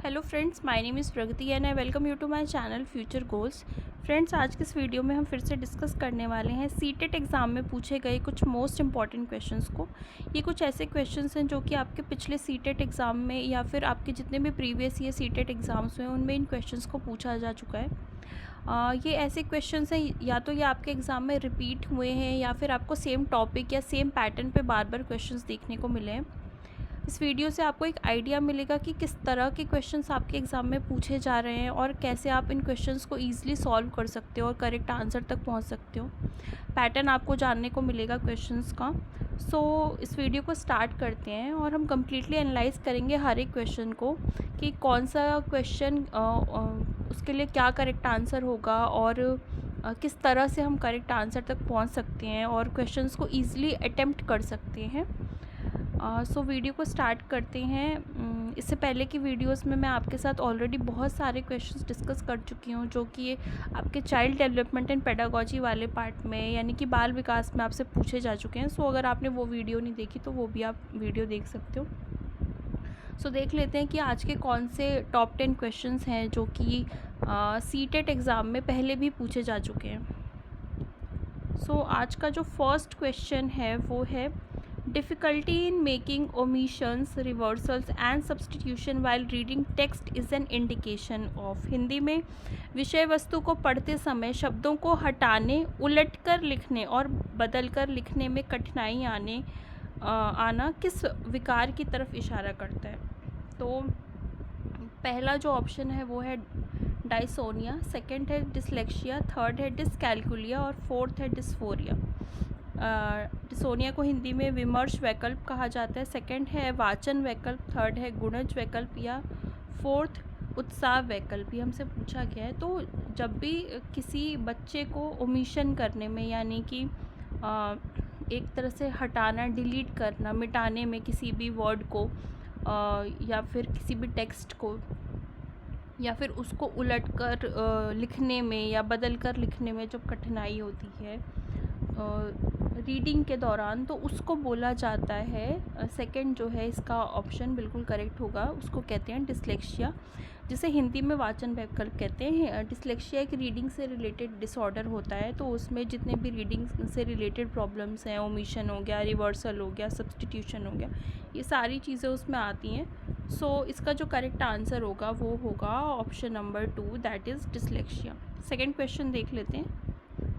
Hello friends, my name is Pragati and I welcome you to my channel future goals. Friends, आज के इस video में हम फिर से डिस्कस करने वाले हैं सीटेट एग्ज़ाम में पूछे गए कुछ मोस्ट इंपॉर्टेंट क्वेश्चंस को। ये कुछ ऐसे क्वेश्चंस हैं जो कि आपके पिछले सीटेट एग्ज़ाम में या फिर आपके जितने भी प्रीवियस ईयर सीटेट एग्ज़ाम्स हुए उनमें इन क्वेश्चंस को पूछा जा चुका है। ये ऐसे क्वेश्चंस हैं, या तो ये आपके एग्ज़ाम में रिपीट हुए हैं या फिर आपको सेम टॉपिक या सेम पैटर्न पे बार बार क्वेश्चंस देखने को मिले हैं। इस वीडियो से आपको एक आइडिया मिलेगा कि किस तरह के क्वेश्चंस आपके एग्ज़ाम में पूछे जा रहे हैं और कैसे आप इन क्वेश्चंस को ईज़िली सॉल्व कर सकते हो और करेक्ट आंसर तक पहुंच सकते हो। पैटर्न आपको जानने को मिलेगा क्वेश्चंस का। सो इस वीडियो को स्टार्ट करते हैं और हम कम्प्लीटली एनालाइज करेंगे हर एक क्वेश्चन को कि कौन सा क्वेश्चन उसके लिए क्या करेक्ट आंसर होगा और किस तरह से हम करेक्ट आंसर तक पहुंच सकते हैं और क्वेश्चंस को ईज़िली अटेम्प्ट कर सकते हैं। सो वीडियो को स्टार्ट करते हैं। इससे पहले की वीडियोस में मैं आपके साथ ऑलरेडी बहुत सारे क्वेश्चंस डिस्कस कर चुकी हूँ जो कि आपके चाइल्ड डेवलपमेंट एंड पेडागोजी वाले पार्ट में यानी कि बाल विकास में आपसे पूछे जा चुके हैं। सो अगर आपने वो वीडियो नहीं देखी तो वो भी आप वीडियो देख सकते हो। सो देख लेते हैं कि आज के कौन से टॉप 10 क्वेश्चंस हैं जो कि सीटेट एग्ज़ाम में पहले भी पूछे जा चुके हैं। सो आज का जो फर्स्ट क्वेश्चन है वो है Difficulty in making omissions, reversals and substitution while reading text is an indication of। Hindi में विषय वस्तु को पढ़ते समय शब्दों को हटाने, उलटकर लिखने और बदलकर लिखने में कठिनाई आना किस विकार की तरफ इशारा करता है। तो पहला जो ऑप्शन है वो है डायसोनिया, सेकंड है डिसलेक्सिया, थर्ड है डिसकैल्कुलिया और फोर्थ है डिस्फोरिया। डिसोनिया को हिंदी में विमर्श वैकल्प कहा जाता है, सेकंड है वाचन वैकल्प, थर्ड है गुणज वैकल्प या फोर्थ उत्साह वैकल्प। ये हमसे पूछा गया है। तो जब भी किसी बच्चे को ओमिशन करने में यानी कि एक तरह से हटाना, डिलीट करना, मिटाने में किसी भी वर्ड को या फिर किसी भी टेक्स्ट को या फिर उसको उलटकर लिखने में या बदलकर लिखने में जब कठिनाई होती है रीडिंग के दौरान, तो उसको बोला जाता है, सेकंड जो है इसका ऑप्शन बिल्कुल करेक्ट होगा, उसको कहते हैं डिसलेक्सिया, जिसे हिंदी में वाचन वैकल्प कहते हैं। डिसलेक्सिया एक रीडिंग से रिलेटेड डिसऑर्डर होता है, तो उसमें जितने भी रीडिंग से रिलेटेड प्रॉब्लम्स हैं, ओमिशन हो गया, रिवर्सल हो गया, सब्सटीट्यूशन हो गया, ये सारी चीज़ें उसमें आती हैं। सो इसका जो करेक्ट आंसर होगा वो होगा option number 2, that is dyslexia. Second question देख लेते हैं।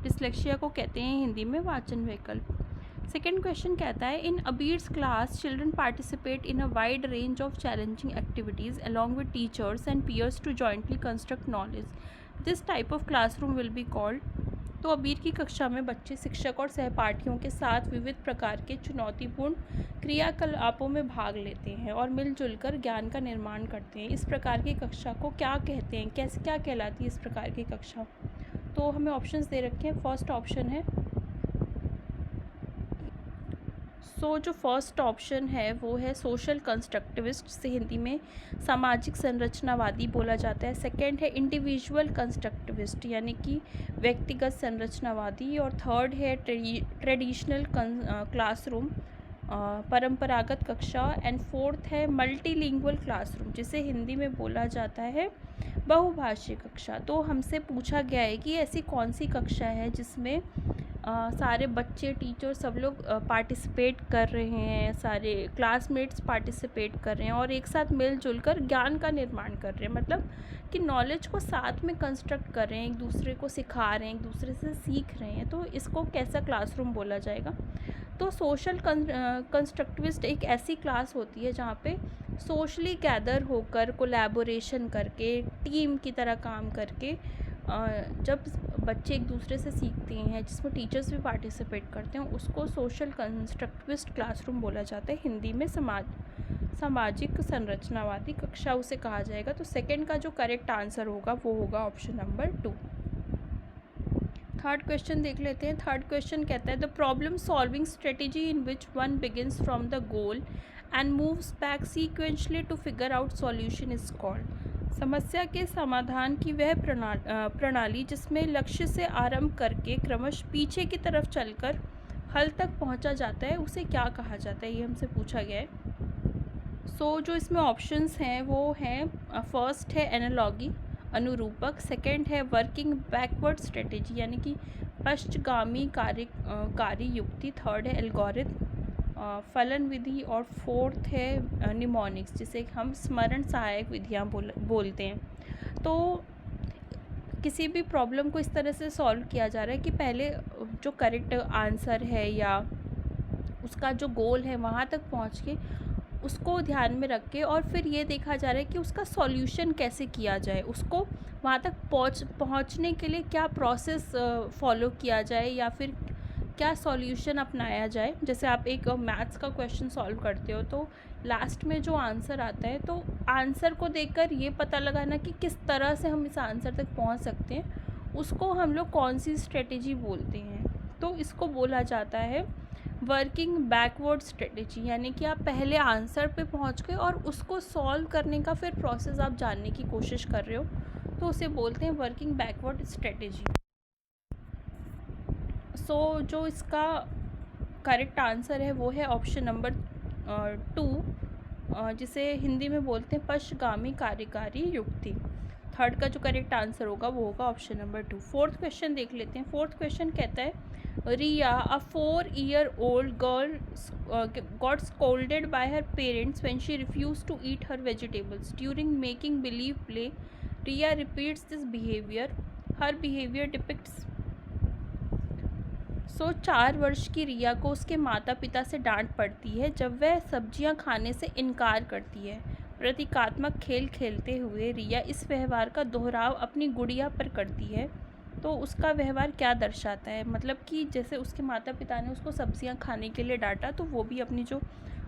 डिसलेक्सिया को कहते हैं हिंदी में वाचन वैकल्प। सेकेंड क्वेश्चन कहता है in Abir's class children participate in a wide range of challenging activities along with teachers and peers to jointly construct knowledge. This type of classroom will be called. तो अबीर की कक्षा में बच्चे शिक्षक और सहपाठियों के साथ विविध प्रकार के चुनौतीपूर्ण क्रियाकलापों में भाग लेते हैं और मिलजुल कर ज्ञान का निर्माण करते हैं। इस प्रकार की कक्षा को क्या कहते हैं, कैसे क्या कहलाती है इस प्रकार की कक्षा? तो हमें ऑप्शंस दे रखे हैं। फर्स्ट ऑप्शन है, जो फर्स्ट ऑप्शन है वो है सोशल कंस्ट्रक्टिविस्ट, से हिंदी में सामाजिक संरचनावादी बोला जाता है। सेकंड है इंडिविजुअल कंस्ट्रक्टिविस्ट यानी कि व्यक्तिगत संरचनावादी, और थर्ड है ट्रेडिशनल क्लासरूम, परंपरागत कक्षा, एंड फोर्थ है मल्टीलिंगुअल क्लासरूम, जिसे हिंदी में बोला जाता है बहुभाषीय कक्षा। तो हमसे पूछा गया है कि ऐसी कौन सी कक्षा है जिसमें सारे बच्चे, टीचर, सब लोग पार्टिसिपेट कर रहे हैं, सारे क्लासमेट्स पार्टिसिपेट कर रहे हैं और एक साथ मिलजुल कर ज्ञान का निर्माण कर रहे हैं, मतलब कि नॉलेज को साथ में कंस्ट्रक्ट कर रहे हैं, एक दूसरे को सिखा रहे हैं, एक दूसरे से सीख रहे हैं। तो इसको कैसा क्लासरूम बोला जाएगा? तो सोशल कंस्ट्रक्टिविस्ट एक ऐसी क्लास होती है जहाँ पे सोशली गैदर होकर, कोलैबोरेशन करके, टीम की तरह काम करके जब बच्चे एक दूसरे से सीखते हैं, जिसमें टीचर्स भी पार्टिसिपेट करते हैं, उसको सोशल कंस्ट्रक्टिविस्ट क्लासरूम बोला जाता है। हिंदी में सामाजिक संरचनावादी कक्षा उसे कहा जाएगा। तो सेकंड का जो करेक्ट आंसर होगा वो होगा ऑप्शन नंबर 2। थर्ड क्वेश्चन देख लेते हैं। थर्ड क्वेश्चन कहता है the problem solving strategy in which one begins from the goal and moves back sequentially to figure out solution is called. समस्या के समाधान की वह प्रणाली जिसमें लक्ष्य से आरंभ करके क्रमश पीछे की तरफ चलकर हल तक पहुंचा जाता है, उसे क्या कहा जाता है? ये हमसे पूछा गया है। जो इसमें ऑप्शंस हैं वो हैं, फर्स्ट है एनालॉगी अनुरूपक, सेकंड है वर्किंग बैकवर्ड स्ट्रेटेजी यानी कि पश्चगामी कार्य युक्ति, थर्ड है एल्गोरिथम फलन विधि, और फोर्थ है निमोनिक्स जिसे हम स्मरण सहायक विधियाँ बोलते हैं। तो किसी भी प्रॉब्लम को इस तरह से सॉल्व किया जा रहा है कि पहले जो करेक्ट आंसर है या उसका जो गोल है वहाँ तक पहुँच के उसको ध्यान में रख के, और फिर ये देखा जा रहा है कि उसका सॉल्यूशन कैसे किया जाए, उसको वहाँ तक पहुँचने के लिए क्या प्रोसेस फॉलो किया जाए या फिर क्या सॉल्यूशन अपनाया जाए। जैसे आप एक मैथ्स का क्वेश्चन सॉल्व करते हो तो लास्ट में जो आंसर आता है तो आंसर को देखकर ये पता लगाना कि किस तरह से हम इस आंसर तक पहुंच सकते हैं, उसको हम लोग कौन सी स्ट्रेटेजी बोलते हैं। तो इसको बोला जाता है वर्किंग बैकवर्ड स्ट्रेटेजी, यानी कि आप पहले आंसर पे पहुंच गए और उसको सॉल्व करने का फिर प्रोसेस आप जानने की कोशिश कर रहे हो, तो उसे बोलते हैं वर्किंग बैकवर्ड स्ट्रेटेजी। जो इसका करेक्ट आंसर है वो है ऑप्शन नंबर 2, जिसे हिंदी में बोलते हैं पश्चगामी कार्यकारी युक्ति। थर्ड का जो करेक्ट आंसर होगा वो होगा ऑप्शन नंबर 2। फोर्थ क्वेश्चन देख लेते हैं। फोर्थ क्वेश्चन कहता है रिया, अ 4-year-old girl got scolded by her parents when she refused to eat her vegetables during making believe play. Riya repeats this behavior. Her behavior depicts 4 वर्ष की रिया को उसके माता पिता से डांट पड़ती है जब वह सब्जियां खाने से इनकार करती है। प्रतीकात्मक खेल खेलते हुए रिया इस व्यवहार का दोहराव अपनी गुड़िया पर करती है। तो उसका व्यवहार क्या दर्शाता है, मतलब कि जैसे उसके माता पिता ने उसको सब्जियां खाने के लिए डांटा तो वो भी अपनी जो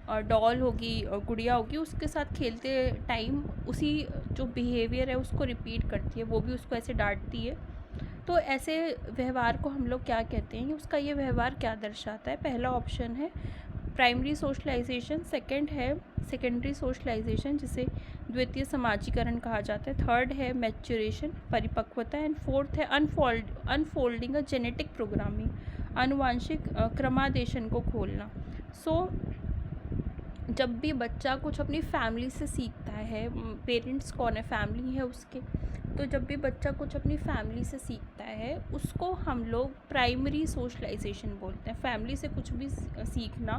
डॉल होगी, गुड़िया होगी, उसके साथ खेलते टाइम उसी जो बिहेवियर है उसको रिपीट करती है, वो भी उसको ऐसे डांटती है। तो ऐसे व्यवहार को हम लोग क्या कहते हैं, उसका ये व्यवहार क्या दर्शाता है। पहला ऑप्शन है प्राइमरी सोशलाइजेशन, सेकंड है सेकेंडरी सोशलाइजेशन जिसे द्वितीय समाजीकरण कहा जाता है, थर्ड है मैच्योरेशन परिपक्वता, एंड फोर्थ है अनफोल्डिंग अ जेनेटिक प्रोग्रामिंग आनुवांशिक क्रमादेशन को खोलना। जब भी बच्चा कुछ अपनी फैमिली से सीखता है, पेरेंट्स कौन है, फैमिली है उसके, तो जब भी बच्चा कुछ अपनी फैमिली से सीखता है उसको हम लोग प्राइमरी सोशलाइजेशन बोलते हैं। फैमिली से कुछ भी सीखना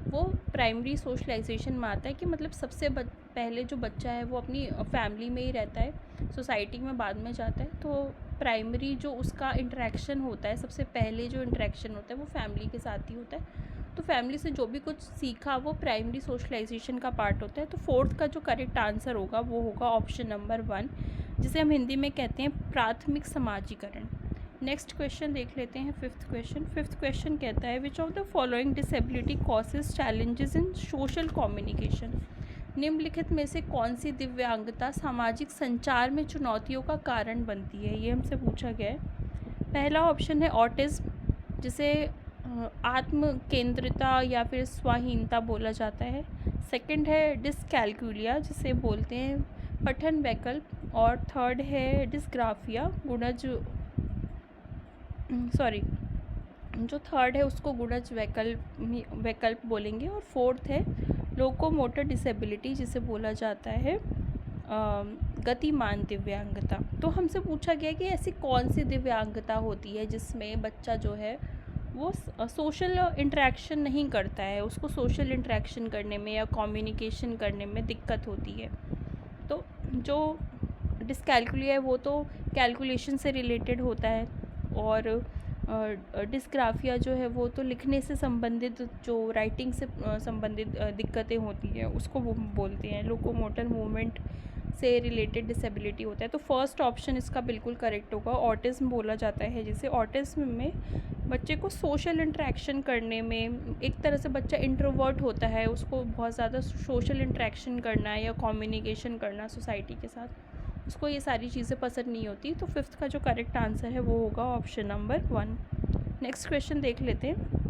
वो प्राइमरी सोशलाइजेशन में आता है कि मतलब सबसे पहले जो बच्चा है वो अपनी फैमिली में ही रहता है, सोसाइटी में बाद में जाता है। तो प्राइमरी जो उसका इंटरेक्शन होता है, सबसे पहले जो इंटरेक्शन होता है वो फैमिली के साथ ही होता है। तो फैमिली से जो भी कुछ सीखा वो प्राइमरी सोशलाइजेशन का पार्ट होता है। तो फोर्थ का जो करेक्ट आंसर होगा वो होगा ऑप्शन नंबर 1, जिसे हम हिंदी में कहते हैं प्राथमिक समाजीकरण। नेक्स्ट क्वेश्चन देख लेते हैं, फिफ्थ क्वेश्चन कहता है which of the following disability causes challenges in social communication. निम्नलिखित में से कौन सी दिव्यांगता सामाजिक संचार में चुनौतियों का कारण बनती है, ये हमसे पूछा गया है। पहला ऑप्शन है ऑटिज्म, जिसे आत्म केंद्रिता या फिर स्वाहीनता बोला जाता है। सेकंड है डिसकैल्कुलिया, जिसे बोलते हैं पठन वैकल्प, और थर्ड है डिस्ग्राफिया जो थर्ड है उसको गुणज वैकल्प बोलेंगे, और फोर्थ है लोकोमोटर डिसेबिलिटी, जिसे बोला जाता है गतिमान दिव्यांगता। तो हमसे पूछा गया कि ऐसी कौन सी दिव्यांगता होती है जिसमें बच्चा जो है वो सोशल इंटरेक्शन नहीं करता है, उसको सोशल इंटरेक्शन करने में या कम्युनिकेशन करने में दिक्कत होती है। तो जो डिसकैल्कुलिया है वो तो कैलकुलेशन से रिलेटेड होता है, और डिस्ग्राफिया जो है वो तो लिखने से संबंधित, जो राइटिंग से संबंधित दिक्कतें होती हैं उसको वो बोलते हैं। लोकोमोटर मूवमेंट से रिलेटेड डिसेबिलिटी होता है। तो फर्स्ट ऑप्शन इसका बिल्कुल करेक्ट होगा, ऑटिज्म बोला जाता है जिसे। ऑटिज्म में बच्चे को सोशल इंटरेक्शन करने में, एक तरह से बच्चा इंट्रोवर्ट होता है, उसको बहुत ज़्यादा सोशल इंटरेक्शन करना या कम्युनिकेशन करना सोसाइटी के साथ, उसको ये सारी चीज़ें पसंद नहीं होती। तो फिफ्थ का जो करेक्ट आंसर है वो होगा ऑप्शन नंबर 1। नेक्स्ट क्वेश्चन देख लेते हैं।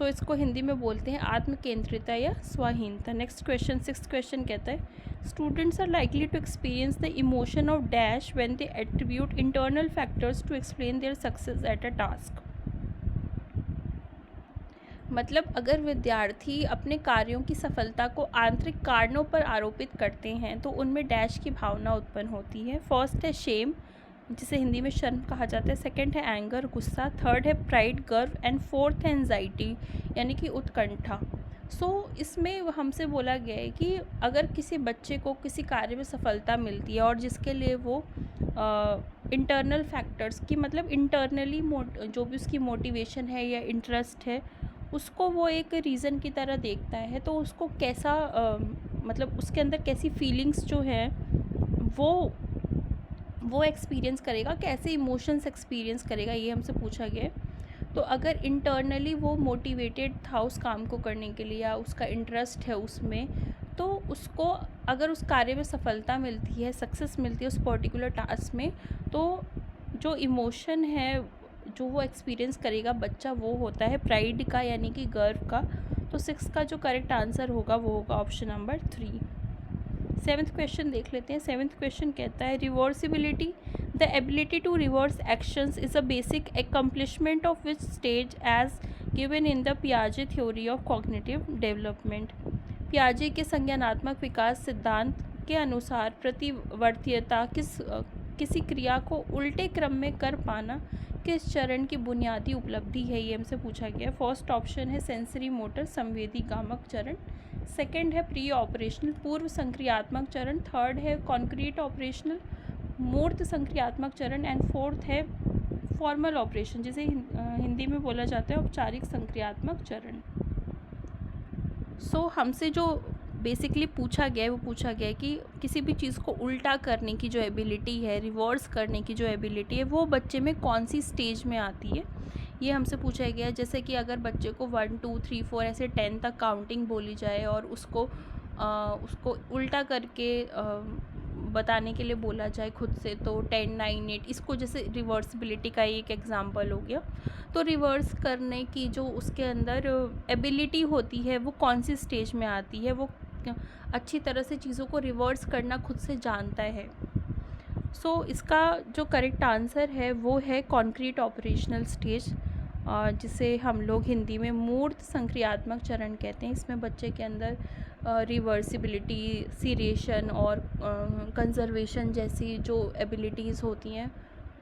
इसको हिंदी में बोलते हैं आत्म केंद्रिता या स्वाहीनता। नेक्स्ट क्वेश्चन, सिक्स्थ क्वेश्चन कहता है students are likely to experience the emotion of dash when they attribute internal factors to explain their success at a task. मतलब अगर विद्यार्थी अपने कार्यों की सफलता को आंतरिक कारणों पर आरोपित करते हैं तो उनमें डैश की भावना उत्पन्न होती है। फर्स्ट है शेम, जिसे हिंदी में शर्म कहा जाता है। सेकंड है एंगर, गुस्सा। थर्ड है प्राइड, गर्व। एंड फोर्थ है एंजाइटी, यानी कि उत्कंठा। इसमें हमसे बोला गया है कि अगर किसी बच्चे को किसी कार्य में सफलता मिलती है और जिसके लिए वो इंटरनल फैक्टर्स की, मतलब इंटरनली जो भी उसकी मोटिवेशन है या इंटरेस्ट है, उसको वो एक रीज़न की तरह देखता है, तो उसको कैसा मतलब उसके अंदर कैसी फीलिंग्स जो हैं वो एक्सपीरियंस करेगा, कैसे इमोशंस एक्सपीरियंस करेगा, ये हमसे पूछा गया है। तो अगर इंटरनली वो मोटिवेटेड था उस काम को करने के लिए या उसका इंटरेस्ट है उसमें, तो उसको अगर उस कार्य में सफलता मिलती है, सक्सेस मिलती है उस पर्टिकुलर टास्क में, तो जो इमोशन है जो वो एक्सपीरियंस करेगा बच्चा, वो होता है प्राइड का, यानी कि गर्व का। तो 6 का जो करेक्ट आंसर होगा वो होगा ऑप्शन नंबर 3। 7th क्वेश्चन देख लेते हैं। 7th क्वेश्चन कहता है reversibility, the ability to reverse actions is a basic accomplishment of which stage as given in the पियाजे थ्योरी ऑफ कॉग्निटिव डेवलपमेंट। पियाजे के संज्ञानात्मक विकास सिद्धांत के अनुसार प्रतिवर्तीयता किसी क्रिया को उल्टे क्रम में कर पाना किस चरण की बुनियादी उपलब्धि है, ये हमसे पूछा गया। फर्स्ट ऑप्शन है सेंसरी मोटर, संवेदी गामक चरण। सेकंड है प्री ऑपरेशनल, पूर्व संक्रियात्मक चरण। थर्ड है कॉन्क्रीट ऑपरेशनल, मूर्त संक्रियात्मक चरण। एंड फोर्थ है फॉर्मल ऑपरेशन, जिसे हिंदी में बोला जाता है औपचारिक संक्रियात्मक चरण। हमसे जो बेसिकली पूछा गया है वो पूछा गया है कि किसी भी चीज़ को उल्टा करने की जो एबिलिटी है, रिवर्स करने की जो एबिलिटी है, वो बच्चे में कौन सी स्टेज में आती है, ये हमसे पूछा गया है। जैसे कि अगर बच्चे को 1 2 3 4 ऐसे 10 तक काउंटिंग बोली जाए और उसको उल्टा करके बताने के लिए बोला जाए खुद से, तो 10 9 8, इसको जैसे रिवर्सिबिलिटी का एक एग्जांपल हो गया। तो रिवर्स करने की जो उसके अंदर एबिलिटी होती है वो कौन सी स्टेज में आती है, वो अच्छी तरह से चीज़ों को रिवर्स करना खुद से जानता है। इसका जो करेक्ट आंसर है वो है कॉन्क्रीट ऑपरेशनल स्टेज, जिसे हम लोग हिंदी में मूर्त संक्रियात्मक चरण कहते हैं। इसमें बच्चे के अंदर रिवर्सिबिलिटी, सीरेशन और कंजर्वेशन जैसी जो एबिलिटीज़ होती हैं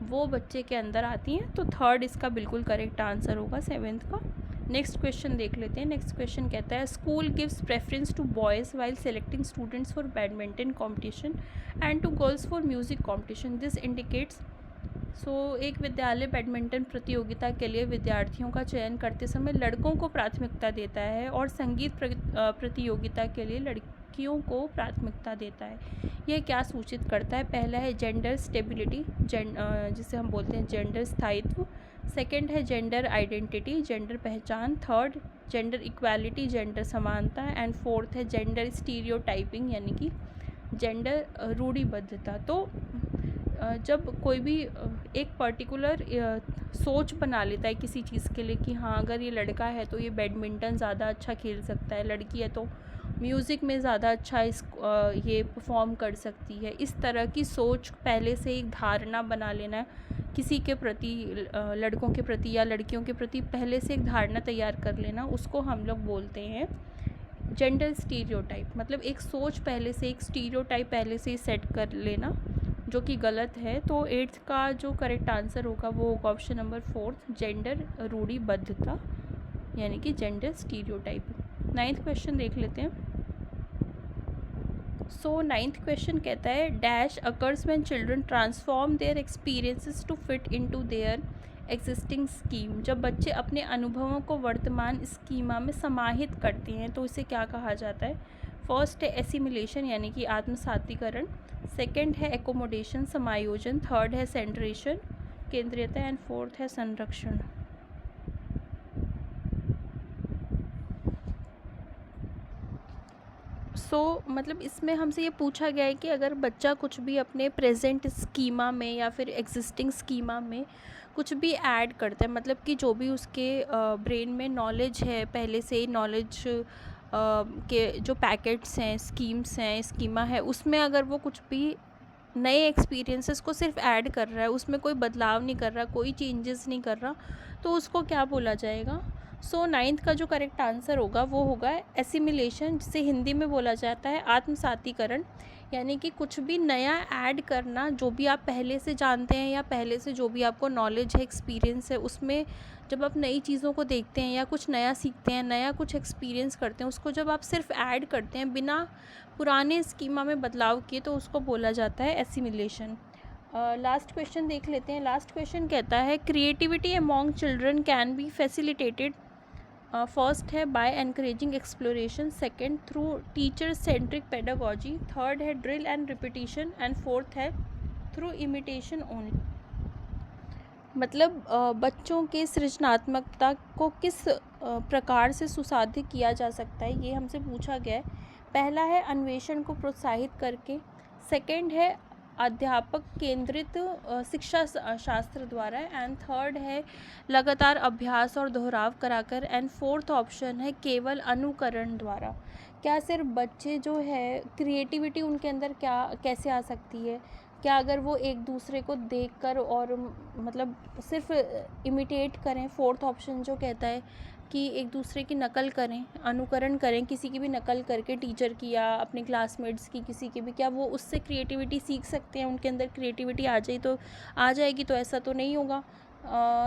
वो बच्चे के अंदर आती हैं। तो थर्ड इसका बिल्कुल करेक्ट आंसर होगा 7th का। नेक्स्ट क्वेश्चन देख लेते हैं। नेक्स्ट क्वेश्चन कहता है school gives preference to boys while selecting students for badminton competition and to girls for music competition, this indicates. एक विद्यालय बैडमिंटन प्रतियोगिता के लिए विद्यार्थियों का चयन करते समय लड़कों को प्राथमिकता देता है और संगीत प्रतियोगिता के लिए लड़कियों को प्राथमिकता देता है। यह क्या सूचित करता है? पहला है जेंडर स्टेबिलिटी, जिसे हम बोलते हैं जेंडर स्थायित्व। सेकंड है जेंडर आइडेंटिटी, जेंडर पहचान। थर्ड जेंडर इक्वालिटी, जेंडर समानता। एंड फोर्थ है जेंडर स्टीरियोटाइपिंग, यानी कि जेंडर रूढ़िबद्धता। जब कोई भी एक पर्टिकुलर सोच बना लेता है किसी चीज़ के लिए कि हाँ, अगर ये लड़का है तो ये बैडमिंटन ज़्यादा अच्छा खेल सकता है, लड़की है तो म्यूज़िक में ज़्यादा अच्छा ये परफॉर्म कर सकती है, इस तरह की सोच पहले से एक धारणा बना लेना, किसी के प्रति, लड़कों के प्रति या लड़कियों के प्रति पहले से एक धारणा तैयार कर लेना, उसको हम लोग बोलते हैं जेंडर स्टीरियोटाइप। मतलब एक सोच पहले से, एक स्टीरियोटाइप पहले से ही सेट कर लेना, जो कि गलत है। तो 8th का जो करेक्ट आंसर होगा वो होगा ऑप्शन नंबर 4, जेंडर रूढ़िबद्धता, यानी कि जेंडर स्टीरियोटाइप। 9th क्वेश्चन देख लेते हैं। 9th क्वेश्चन कहता है dash occurs when children transform their experiences to fit into their existing scheme. जब बच्चे अपने अनुभवों को वर्तमान स्कीमा में समाहित करते हैं तो इसे क्या कहा जाता है? फर्स्ट है एसिमिलेशन, यानी कि आत्मसातीकरण। सेकंड है एकोमोडेशन, समायोजन। थर्ड है सेंट्रेशन, केंद्रीयता। एंड फोर्थ है संरक्षण। मतलब इसमें हमसे ये पूछा गया है कि अगर बच्चा कुछ भी अपने प्रेजेंट स्कीमा में या फिर एग्जिस्टिंग स्कीमा में कुछ भी ऐड करता है, मतलब कि जो भी उसके ब्रेन में नॉलेज है, पहले से नॉलेज के जो पैकेट्स हैं, स्कीम्स हैं, स्कीमा है, उसमें अगर वो कुछ भी नए एक्सपीरियंसेस को सिर्फ ऐड कर रहा है, उसमें कोई बदलाव नहीं कर रहा, कोई चेंजेस नहीं कर रहा, तो उसको क्या बोला जाएगा? सो नाइन्थ का जो करेक्ट आंसर होगा वो होगा एसिमिलेशन, जिसे हिंदी में बोला जाता है आत्मसातीकरण। यानी कि कुछ भी नया ऐड करना, जो भी आप पहले से जानते हैं या पहले से जो भी आपको नॉलेज है, एक्सपीरियंस है, उसमें जब आप नई चीज़ों को देखते हैं या कुछ नया सीखते हैं, नया कुछ एक्सपीरियंस करते हैं, उसको जब आप सिर्फ ऐड करते हैं बिना पुराने स्कीमा में बदलाव किए, तो उसको बोला जाता है एसिमिलेशन। लास्ट क्वेश्चन देख लेते हैं। लास्ट क्वेश्चन कहता है creativity among children can be facilitated. First है by encouraging exploration, second through teacher centric pedagogy, third है drill and repetition, and fourth है थ्रू इमिटेशन ओनली। मतलब बच्चों के सृजनात्मकता को किस प्रकार से सुसाधित किया जा सकता है, ये हमसे पूछा गया है। पहला है अन्वेषण को प्रोत्साहित करके, सेकंड है अध्यापक केंद्रित शिक्षा शास्त्र द्वारा, एंड थर्ड है लगातार अभ्यास और दोहराव कराकर, एंड फोर्थ ऑप्शन है केवल अनुकरण द्वारा। क्या सिर्फ बच्चे जो है क्रिएटिविटी उनके अंदर क्या कैसे आ सकती है? क्या अगर वो एक दूसरे को देखकर और मतलब सिर्फ इमिटेट करें, फोर्थ ऑप्शन जो कहता है कि एक दूसरे की नकल करें, अनुकरण करें, किसी की भी नकल करके टीचर की या अपने क्लासमेट्स की, किसी की भी, क्या वो उससे क्रिएटिविटी सीख सकते हैं? उनके अंदर क्रिएटिविटी आ जाएगी तो ऐसा तो नहीं होगा।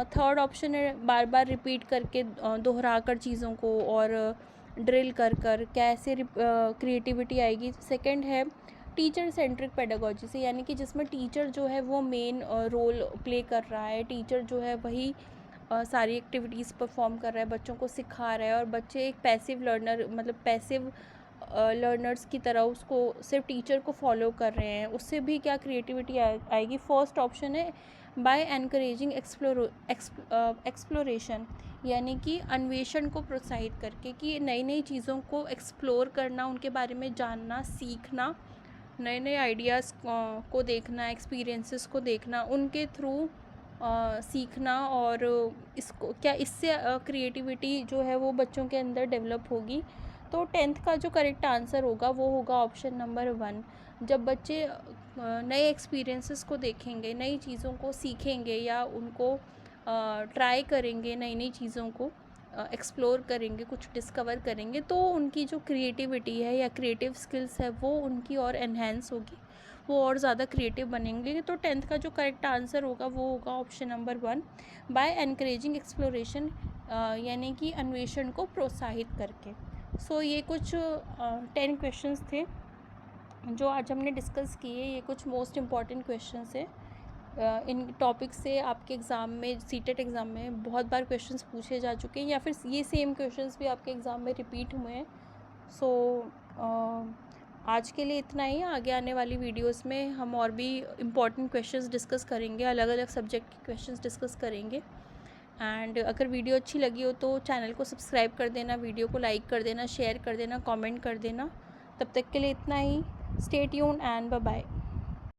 थर्ड ऑप्शन है बार बार रिपीट करके दोहरा कर चीज़ों को और ड्रिल कर कर कैसे क्रिएटिविटी आएगी। सेकंड है टीचर सेंट्रिक पेडागॉजी से, यानी कि जिसमें टीचर जो है वो मेन रोल प्ले कर रहा है, टीचर जो है वही सारी एक्टिविटीज़ परफॉर्म कर रहा है, बच्चों को सिखा रहा है, और बच्चे एक पैसिव लर्नर, मतलब पैसिव लर्नर्स की तरह उसको सिर्फ टीचर को फॉलो कर रहे हैं, उससे भी क्या क्रिएटिविटी आएगी। फर्स्ट ऑप्शन है बाय एनकरेजिंग एक्सप्लोरेशन, यानी कि अन्वेषण को प्रोत्साहित करके, कि नई नई चीज़ों को एक्सप्लोर करना, उनके बारे में जानना, सीखना, नए नए आइडियाज़ को देखना, एक्सपीरियंसेस को देखना, उनके थ्रू सीखना, और इसको क्या इससे क्रिएटिविटी जो है वो बच्चों के अंदर डेवलप होगी। तो 10th का जो करेक्ट आंसर होगा वो होगा ऑप्शन नंबर 1। जब बच्चे नए एक्सपीरियंसेस को देखेंगे, नई चीज़ों को सीखेंगे या उनको ट्राई करेंगे, नई नई चीज़ों को एक्सप्लोर करेंगे, कुछ डिस्कवर करेंगे, तो उनकी जो क्रिएटिविटी है या क्रिएटिव स्किल्स है वो उनकी और एनहेंस होगी, वो और ज़्यादा क्रिएटिव बनेंगे। तो 10th का जो करेक्ट आंसर होगा वो होगा option number 1 by encouraging exploration, यानी कि अन्वेषण को प्रोत्साहित करके। सो ये कुछ 10 क्वेश्चंस थे जो आज हमने डिस्कस किए। ये कुछ मोस्ट इम्पॉर्टेंट क्वेश्चंस है। इन टॉपिक से आपके एग्ज़ाम में, सीटेट एग्ज़ाम में बहुत बार क्वेश्चंस पूछे जा चुके हैं, या फिर ये सेम क्वेश्चंस भी आपके एग्ज़ाम में रिपीट हुए हैं। सो आज के लिए इतना ही। आगे आने वाली वीडियोस में हम और भी इम्पॉर्टेंट क्वेश्चंस डिस्कस करेंगे, अलग अलग सब्जेक्ट के क्वेश्चंस डिस्कस करेंगे। एंड अगर वीडियो अच्छी लगी हो तो चैनल को सब्सक्राइब कर देना, वीडियो को लाइक कर देना, शेयर कर देना, कमेंट कर देना। तब तक के लिए इतना ही। Stay tuned and bye bye.